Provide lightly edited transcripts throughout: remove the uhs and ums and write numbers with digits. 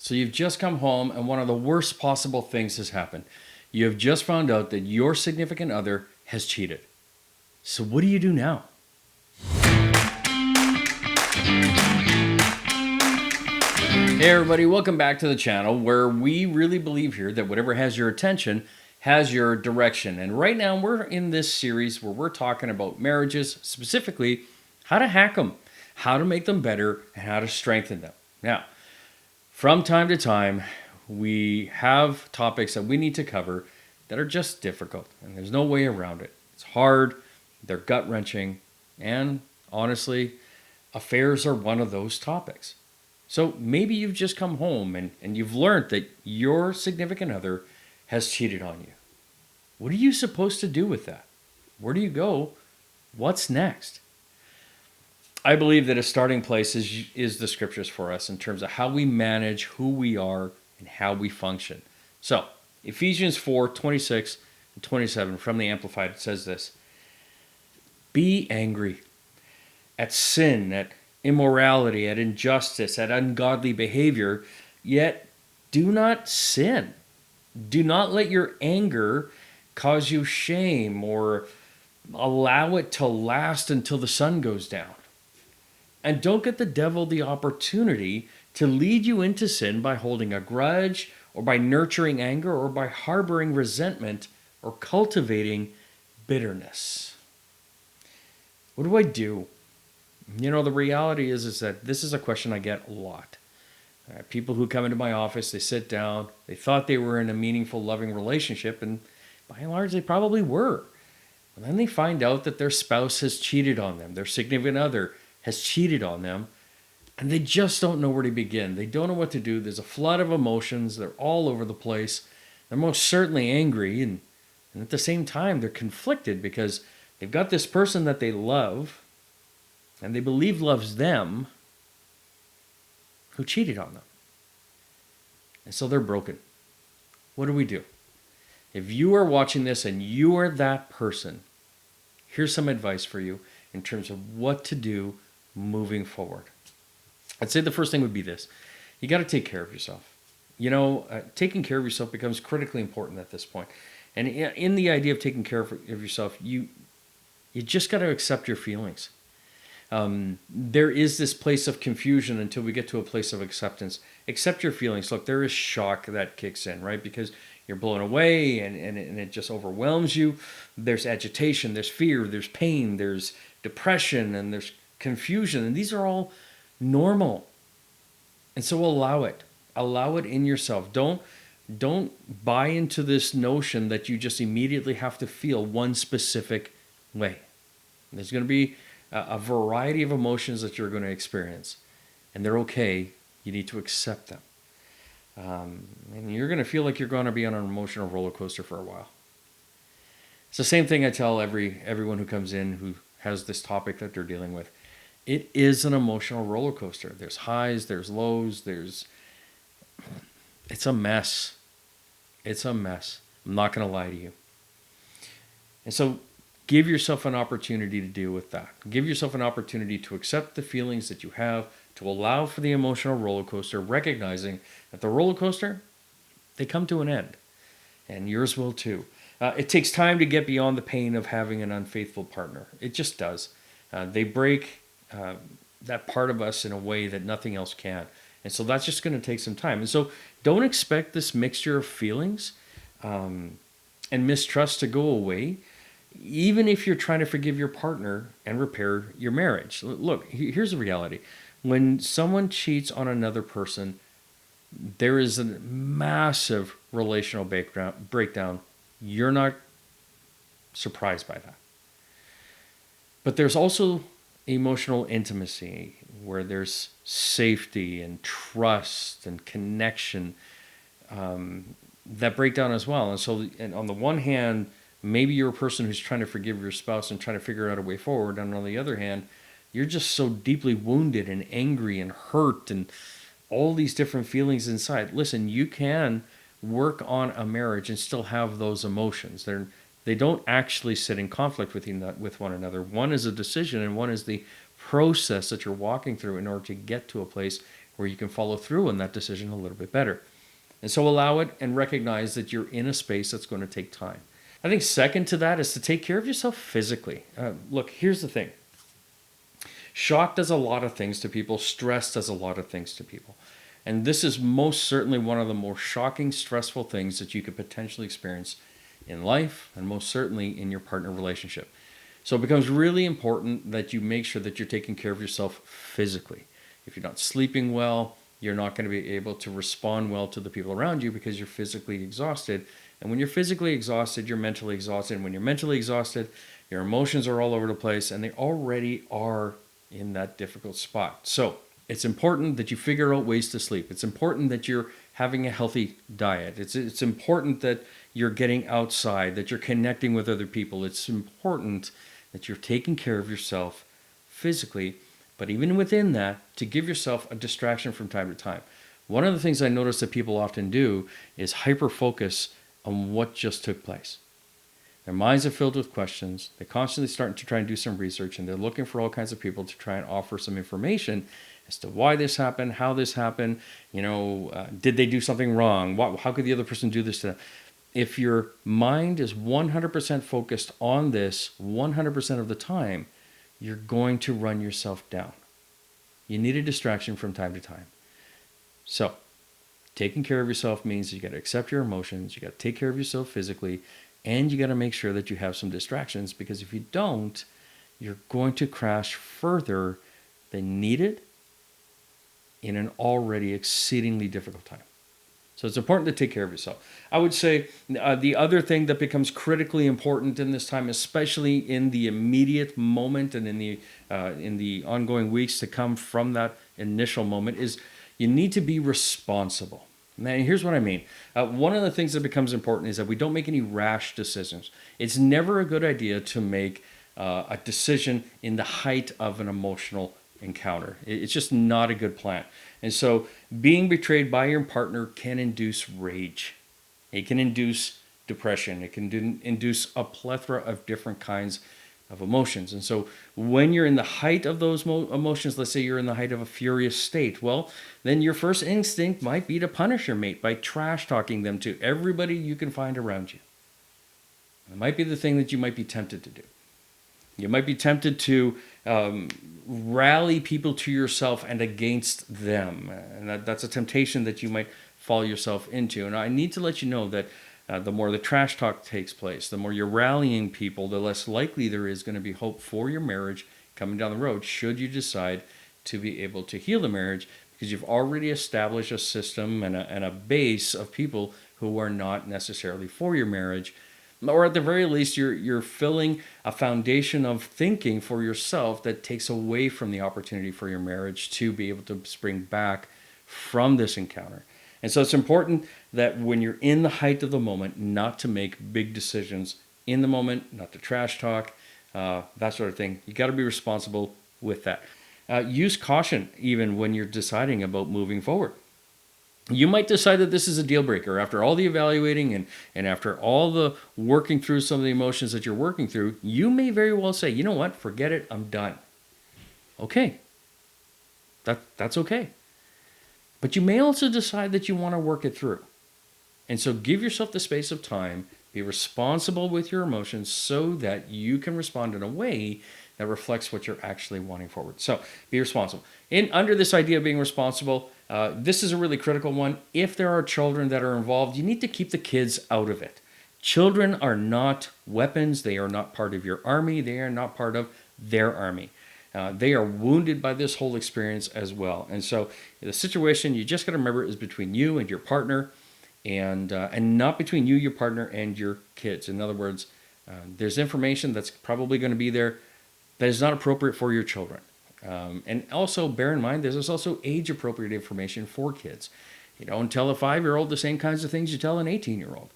So you've just come home and one of the worst possible things has happened. You have just found out that your significant other has cheated. So what do you do now? Hey everybody, welcome back to the channel where we really believe here that whatever has your attention has your direction. And right now we're in this series where we're talking about marriages, specifically how to hack them, how to make them better, and how to strengthen them. Now, from time to time, we have topics that we need to cover that are just difficult, and there's no way around it. It's hard, they're gut-wrenching, and honestly, affairs are one of those topics. So maybe you've just come home and you've learned that your significant other has cheated on you. What are you supposed to do with that? Where do you go? What's next? I believe that a starting place is the scriptures for us in terms of how we manage who we are and how we function. So, Ephesians 4:26 and 27 from the Amplified, it says this: Be angry at sin, at immorality, at injustice, at ungodly behavior, yet do not sin. Do not let your anger cause you shame or allow it to last until the sun goes down. And don't get the devil the opportunity to lead you into sin by holding a grudge or by nurturing anger or by harboring resentment or cultivating bitterness. What do I do? You know, the reality is that this is a question I get a lot. People who come into my office, they sit down, they thought they were in a meaningful, loving relationship, and by and large, they probably were. And then they find out that their spouse has cheated on them, their significant other has cheated on them, and they just don't know where to begin. They don't know what to do. There's a flood of emotions. They're all over the place. They're most certainly angry, and at the same time, they're conflicted because they've got this person that they love and they believe loves them, who cheated on them. And so they're broken. What do we do? If you are watching this and you are that person, here's some advice for you in terms of what to do moving forward. I'd say the first thing would be this. You got to take care of yourself. You know, taking care of yourself becomes critically important at this point. And in the idea of taking care of yourself, you just got to accept your feelings. There is this place of confusion until we get to a place of acceptance. Accept your feelings. Look, there is shock that kicks in, right? Because you're blown away and it just overwhelms you. There's agitation, there's fear, there's pain, there's depression, and there's confusion. And these are all normal. And so allow it. Allow it in yourself. Don't buy into this notion that you just immediately have to feel one specific way. There's going to be a variety of emotions that you're going to experience, and they're okay. You need to accept them. And you're going to feel like you're going to be on an emotional roller coaster for a while. It's the same thing I tell everyone who comes in who has this topic that they're dealing with. It is an emotional roller coaster. There's highs, there's lows, it's a mess. It's a mess. I'm not going to lie to you. And so give yourself an opportunity to deal with that. Give yourself an opportunity to accept the feelings that you have, to allow for the emotional roller coaster, recognizing that the roller coaster, they come to an end. And yours will too. It takes time to get beyond the pain of having an unfaithful partner. It just does. They break that part of us in a way that nothing else can. And so that's just going to take some time. And so don't expect this mixture of feelings and mistrust to go away, even if you're trying to forgive your partner and repair your marriage. Look, here's the reality. When someone cheats on another person, there is a massive relational breakdown. You're not surprised by that. But there's also emotional intimacy where there's safety and trust and connection that break down as well. And so on the one hand, maybe you're a person who's trying to forgive your spouse and trying to figure out a way forward. And on the other hand, you're just so deeply wounded and angry and hurt and all these different feelings inside. Listen, you can work on a marriage and still have those emotions. They don't actually sit in conflict with one another. One is a decision and one is the process that you're walking through in order to get to a place where you can follow through on that decision a little bit better. And so allow it and recognize that you're in a space that's going to take time. I think second to that is to take care of yourself physically. Look, here's the thing. Shock does a lot of things to people. Stress does a lot of things to people. And this is most certainly one of the more shocking, stressful things that you could potentially experience in life, and most certainly in your partner relationship. So it becomes really important that you make sure that you're taking care of yourself physically. If you're not sleeping well, you're not going to be able to respond well to the people around you because you're physically exhausted. And when you're physically exhausted, you're mentally exhausted. And when you're mentally exhausted, your emotions are all over the place, and they already are in that difficult spot. So it's important that you figure out ways to sleep. It's important that you're having a healthy diet. It's important that you're getting outside, that you're connecting with other people. It's important that you're taking care of yourself physically, but even within that, to give yourself a distraction from time to time. One of the things I notice that people often do is hyper-focus on what just took place. Their minds are filled with questions. They constantly start to try and do some research, and they're looking for all kinds of people to try and offer some information as to why this happened, how this happened, did they do something wrong? How could the other person do this to them? If your mind is 100% focused on this 100% of the time, you're going to run yourself down. You need a distraction from time to time. So, taking care of yourself means you got to accept your emotions, you got to take care of yourself physically, and you got to make sure that you have some distractions, because if you don't, you're going to crash further than needed in an already exceedingly difficult time. So it's important to take care of yourself. I would say the other thing that becomes critically important in this time, especially in the immediate moment and in the ongoing weeks to come from that initial moment, is you need to be responsible. Now, here's what I mean. One of the things that becomes important is that we don't make any rash decisions. It's never a good idea to make a decision in the height of an emotional encounter. It's just not a good plan. And so being betrayed by your partner can induce rage. It can induce depression. It can induce a plethora of different kinds of emotions. And so when you're in the height of those emotions, let's say you're in the height of a furious state, well, then your first instinct might be to punish your mate by trash talking them to everybody you can find around you. It might be the thing that you might be tempted to do. You might be tempted to rally people to yourself and against them. And that's a temptation that you might fall yourself into. And I need to let you know that the more the trash talk takes place, the more you're rallying people, the less likely there is going to be hope for your marriage coming down the road, should you decide to be able to heal the marriage, because you've already established a system and a base of people who are not necessarily for your marriage. Or at the very least, you're filling a foundation of thinking for yourself that takes away from the opportunity for your marriage to be able to spring back from this encounter. And so it's important that when you're in the height of the moment, not to make big decisions in the moment, not to trash talk, that sort of thing. You got to be responsible with that. Use caution even when you're deciding about moving forward. You might decide that this is a deal breaker after all the evaluating and after all the working through some of the emotions that you're working through. You may very well say, you know what, forget it, I'm done. Okay, that's okay. But you may also decide that you want to work it through. And so give yourself the space of time, be responsible with your emotions so that you can respond in a way that reflects what you're actually wanting forward. So be responsible. Under this idea of being responsible, this is a really critical one. If there are children that are involved, you need to keep the kids out of it. Children are not weapons. They are not part of your army. They are not part of their army. They are wounded by this whole experience as well. And so the situation, you just got to remember, is between you and your partner, and not between you, your partner, and your kids. In other words, there's information that's probably going to be there that is not appropriate for your children. And also bear in mind, there's also age-appropriate information for kids. You don't tell a 5-year-old the same kinds of things you tell an 18-year-old.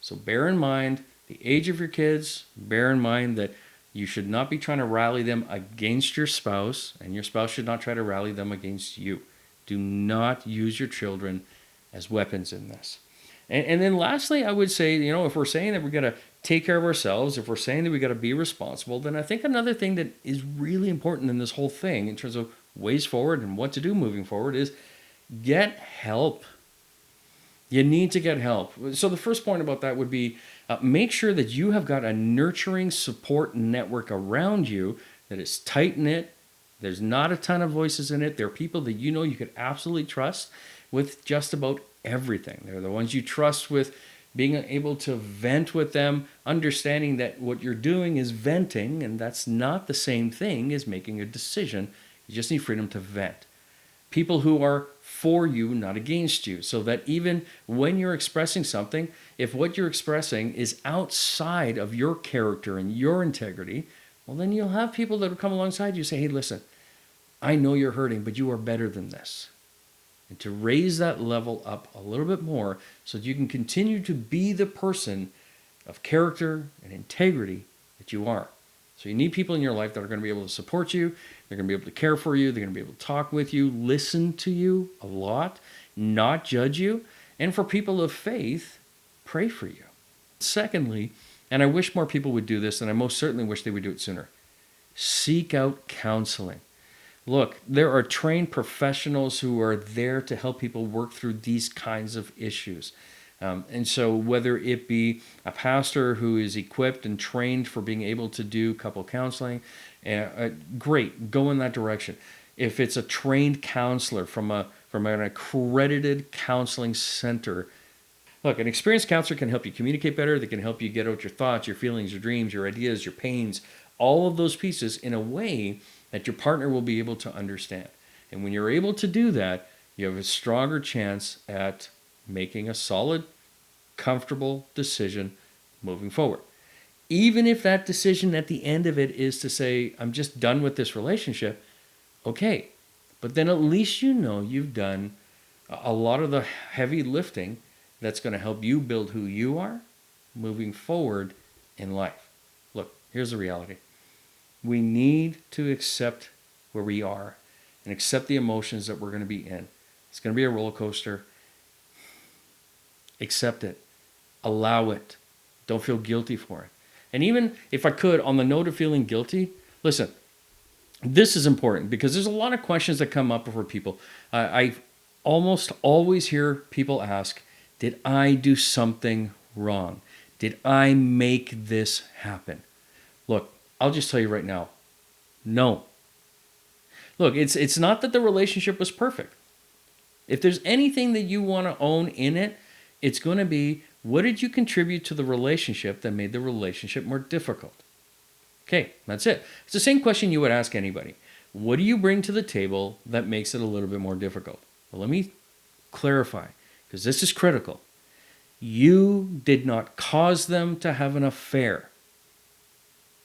So bear in mind the age of your kids. Bear in mind that you should not be trying to rally them against your spouse, and your spouse should not try to rally them against you. Do not use your children as weapons in this. And then lastly, I would say, if we're saying that we're going to take care of ourselves, if we're saying that we got to be responsible, then I think another thing that is really important in this whole thing in terms of ways forward and what to do moving forward is Get help. You need to get help. So the first point about that would be make sure that you have got a nurturing support network around you that is tight knit. There's not a ton of voices in it. There are people that you could absolutely trust with just about everything. They're the ones you trust with being able to vent with them, understanding that what you're doing is venting, and that's not the same thing as making a decision. You just need freedom to vent. People who are for you, not against you, so that even when you're expressing something, if what you're expressing is outside of your character and your integrity, well, then you'll have people that will come alongside you and say, hey, listen, I know you're hurting, but you are better than this. And to raise that level up a little bit more so that you can continue to be the person of character and integrity that you are. So you need people in your life that are going to be able to support you. They're going to be able to care for you. They're going to be able to talk with you, listen to you a lot, not judge you. And for people of faith, pray for you. Secondly, and I wish more people would do this, and I most certainly wish they would do it sooner, seek out counseling. Look, there are trained professionals who are there to help people work through these kinds of issues. And so whether it be a pastor who is equipped and trained for being able to do couple counseling, great, go in that direction. If it's a trained counselor from an accredited counseling center, look, an experienced counselor can help you communicate better. They can help you get out your thoughts, your feelings, your dreams, your ideas, your pains, all of those pieces in a way that your partner will be able to understand. And when you're able to do that, you have a stronger chance at making a solid, comfortable decision moving forward. Even if that decision at the end of it is to say, I'm just done with this relationship, okay. But then at least you know you've done a lot of the heavy lifting that's going to help you build who you are moving forward in life. Look, here's the reality. We need to accept where we are and accept the emotions that we're going to be in. It's going to be a roller coaster. Accept it. Allow it. Don't feel guilty for it. And even if I could, on the note of feeling guilty, listen, this is important because there's a lot of questions that come up for people. I almost always hear people ask, did I do something wrong? Did I make this happen? Look, I'll just tell you right now, no. Look, it's not that the relationship was perfect. If there's anything that you want to own in it, it's going to be, what did you contribute to the relationship that made the relationship more difficult? Okay, that's it. It's the same question you would ask anybody. What do you bring to the table that makes it a little bit more difficult? Well, let me clarify, because this is critical. You did not cause them to have an affair.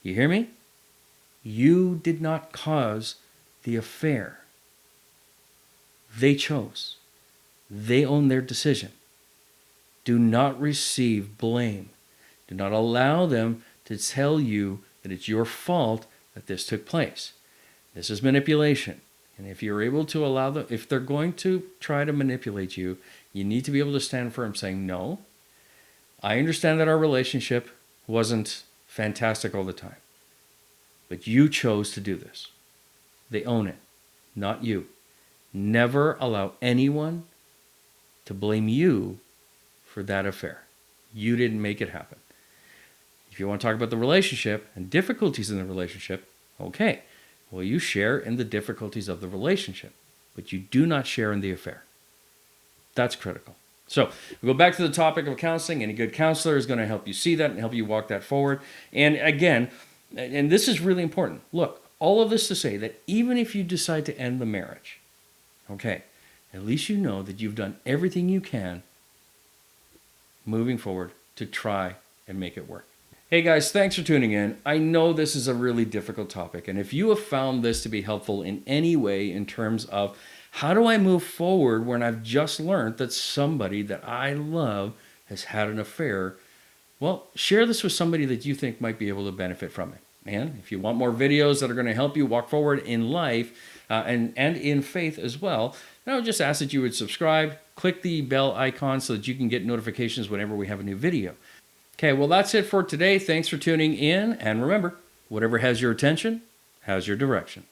You hear me? You did not cause the affair. They chose. They own their decision. Do not receive blame. Do not allow them to tell you that it's your fault that this took place. This is manipulation. And if you're able to allow them, if they're going to try to manipulate you, you need to be able to stand firm saying, no, I understand that our relationship wasn't fantastic all the time, but you chose to do this. They own it, not you. Never allow anyone to blame you for that affair. You didn't make it happen. If you want to talk about the relationship and difficulties in the relationship, okay. Well, you share in the difficulties of the relationship, but you do not share in the affair. That's critical. So we go back to the topic of counseling. Any good counselor is going to help you see that and help you walk that forward. And again, and this is really important. Look, all of this to say that even if you decide to end the marriage, okay, at least you know that you've done everything you can moving forward to try and make it work. Hey guys, thanks for tuning in. I know this is a really difficult topic, and if you have found this to be helpful in any way in terms of how do I move forward when I've just learned that somebody that I love has had an affair, well, share this with somebody that you think might be able to benefit from it. And if you want more videos that are going to help you walk forward in life and in faith as well, then I would just ask that you would subscribe, click the bell icon so that you can get notifications whenever we have a new video. Okay, well, that's it for today. Thanks for tuning in. And remember, whatever has your attention has your direction.